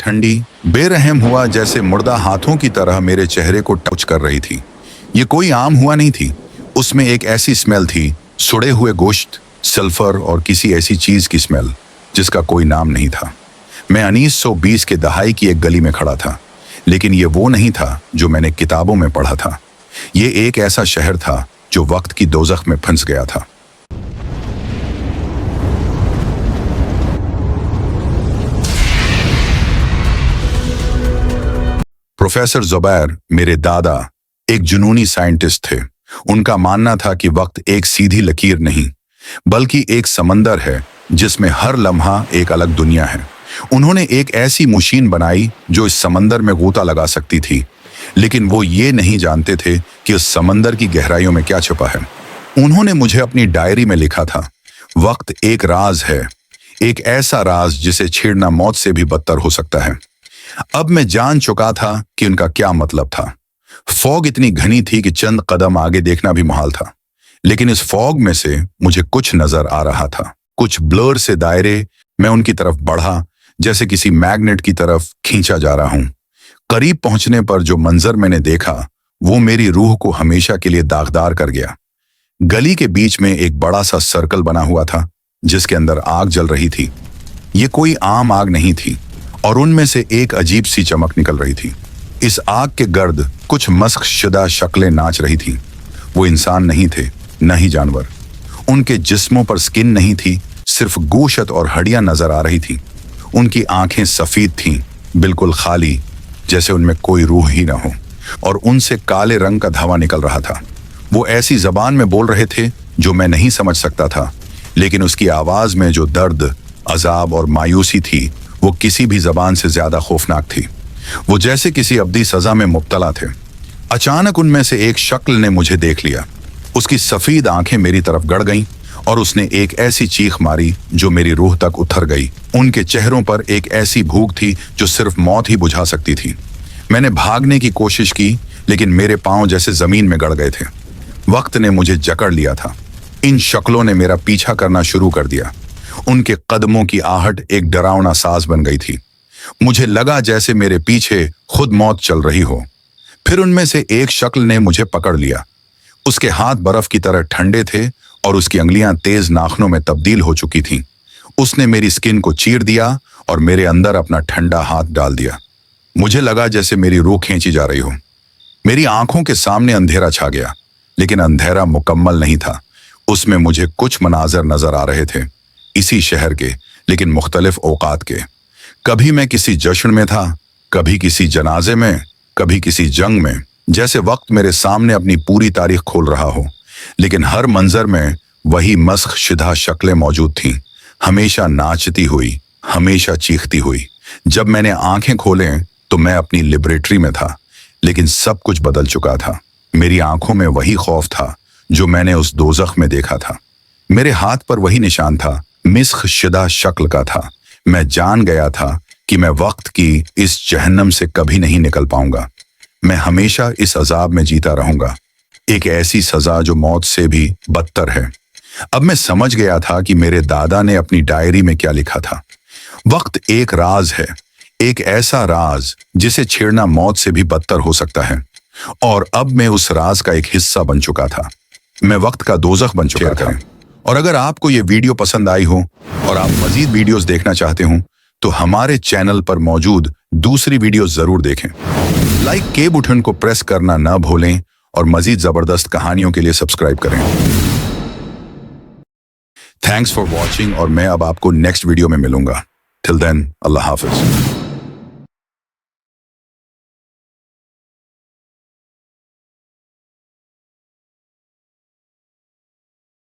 ठंडी बेरहम हुआ जैसे मुर्दा हाथों की तरह मेरे चेहरे को टच कर रही थी। ये कोई आम हुआ नहीं थी, उसमें एक ऐसी स्मेल थी, सुड़े हुए गोश्त, सल्फर और किसी ऐसी चीज की स्मेल जिसका कोई नाम नहीं था। मैं 1920 के दहाई की एक गली में खड़ा था, लेकिन ये वो नहीं था जो मैंने किताबों में पढ़ा था। ये एक ऐसा शहर था जो वक्त की दोज़ख में फंस गया था। प्रोफेसर जुबैर मेरे दादा एक जुनूनी साइंटिस्ट थे। उनका मानना था कि वक्त एक सीधी लकीर नहीं, बल्कि एक समंदर है जिसमें हर लम्हा एक अलग दुनिया है। उन्होंने एक ऐसी मशीन बनाई जो इस समंदर में गोता लगा सकती थी, लेकिन वो ये नहीं जानते थे कि उस समंदर की गहराइयों में क्या छिपा है। उन्होंने मुझे अपनी डायरी में लिखा था, वक्त एक राज है, एक ऐसा राज जिसे छेड़ना मौत से भी बदतर हो सकता है। अब मैं जान चुका था कि उनका क्या मतलब था। फॉग इतनी घनी थी कि चंद कदम आगे देखना भी मुहाल था, लेकिन इस फॉग में से मुझे कुछ नजर आ रहा था, कुछ ब्लर से दायरे। मैं उनकी तरफ बढ़ा, जैसे किसी मैग्नेट की तरफ खींचा जा रहा हूं। करीब पहुंचने पर जो मंजर मैंने देखा वो मेरी रूह को हमेशा के लिए दागदार कर गया। गली के बीच में एक बड़ा सा सर्कल बना हुआ था जिसके अंदर आग जल रही थी। ये कोई आम आग नहीं थी और उनमें से एक अजीब सी चमक निकल रही थी। इस आग के गर्द कुछ मस्ख शुदा शक्लें नाच रही थी। वो इंसान नहीं थे, न ही जानवर। उनके जिस्मों पर स्किन नहीं थी, सिर्फ गोशत और हड्डियां नजर आ रही थी। उनकी आंखें सफेद थीं, बिल्कुल खाली, जैसे उनमें कोई रूह ही न हो, और उनसे काले रंग का धवां निकल रहा था। वो ऐसी जबान में बोल रहे थे जो मैं नहीं समझ सकता था, लेकिन उसकी आवाज में जो दर्द, अजाब और मायूसी थी वो किसी भी जबान से ज्यादा खौफनाक थी। वो जैसे किसी अब्दी सजा में मुब्तला थे। अचानक उनमें से एक शक्ल ने मुझे देख लिया। उसकी सफेद आंखें मेरी तरफ गड़ गईं और उसने एक ऐसी चीख मारी जो मेरी रूह तक उतर गई। उनके चेहरों पर एक ऐसी भूख थी जो सिर्फ मौत ही बुझा सकती थी। मैंने भागने की कोशिश की, लेकिन मेरे पांव जैसे जमीन में गड़ गए थे। वक्त ने मुझे जकड़ लिया था। इन शक्लों ने मेरा पीछा करना शुरू कर दिया। उनके कदमों की आहट एक डरावना साज बन गई थी। मुझे लगा जैसे मेरे पीछे खुद मौत चल रही हो। फिर उनमें से एक शक्ल ने मुझे पकड़ लिया। उसके हाथ बर्फ की तरह ठंडे थे और उसकी अंगुलियां तेज नाखनों में तब्दील हो चुकी थीं। उसने मेरी स्किन को चीर दिया और मेरे अंदर अपना ठंडा हाथ डाल दिया। मुझे लगा जैसे मेरी रूह खींची जा रही हो। मेरी आंखों के सामने अंधेरा छा गया, लेकिन अंधेरा मुकम्मल नहीं था। उसमें मुझे कुछ मनाजर नजर आ रहे थे, इसी शहर के, लेकिन मुख्तलिफ औकात के। कभी मैं किसी जश्न में था, कभी किसी जनाजे में, कभी किसी जंग में, जैसे वक्त मेरे सामने अपनी पूरी तारीख खोल रहा हो। लेकिन हर मंजर में वही मस्ख शुदा शक्लें मौजूद थीं, हमेशा नाचती हुई, हमेशा चीखती हुई। जब मैंने आंखें खोलें तो मैं अपनी लिबरेटरी में था, लेकिन सब कुछ बदल चुका था। मेरी आंखों में वही खौफ था जो मैंने उस दोज़ख में देखा था। मेरे हाथ पर वही निशान था, मिस्ख शुदा शक्ल का था। मैं जान गया था कि मैं वक्त की इस जहन्नम से कभी नहीं निकल पाऊंगा। मैं हमेशा इस अजाब में जीता रहूंगा, एक ऐसी सजा जो मौत से भी बदतर है। अब मैं समझ गया था कि मेरे दादा ने अपनी डायरी में क्या लिखा था। वक्त एक राज है, एक ऐसा राज जिसे छेड़ना मौत से भी बदतर हो सकता है। और अब मैं उस राज का एक हिस्सा बन चुका था। मैं वक्त का दोज़ख बन चुका था। और अगर आपको ये वीडियो पसंद आई हो और आप मजीद वीडियोस देखना चाहते हो तो हमारे चैनल पर मौजूद दूसरी वीडियो जरूर देखें। लाइक के बटन को प्रेस करना ना भूलें और मजीद जबरदस्त कहानियों के लिए सब्सक्राइब करें। थैंक्स फॉर वॉचिंग और मैं अब आपको नेक्स्ट वीडियो में मिलूंगा। टिल देन, अल्लाह हाफिज।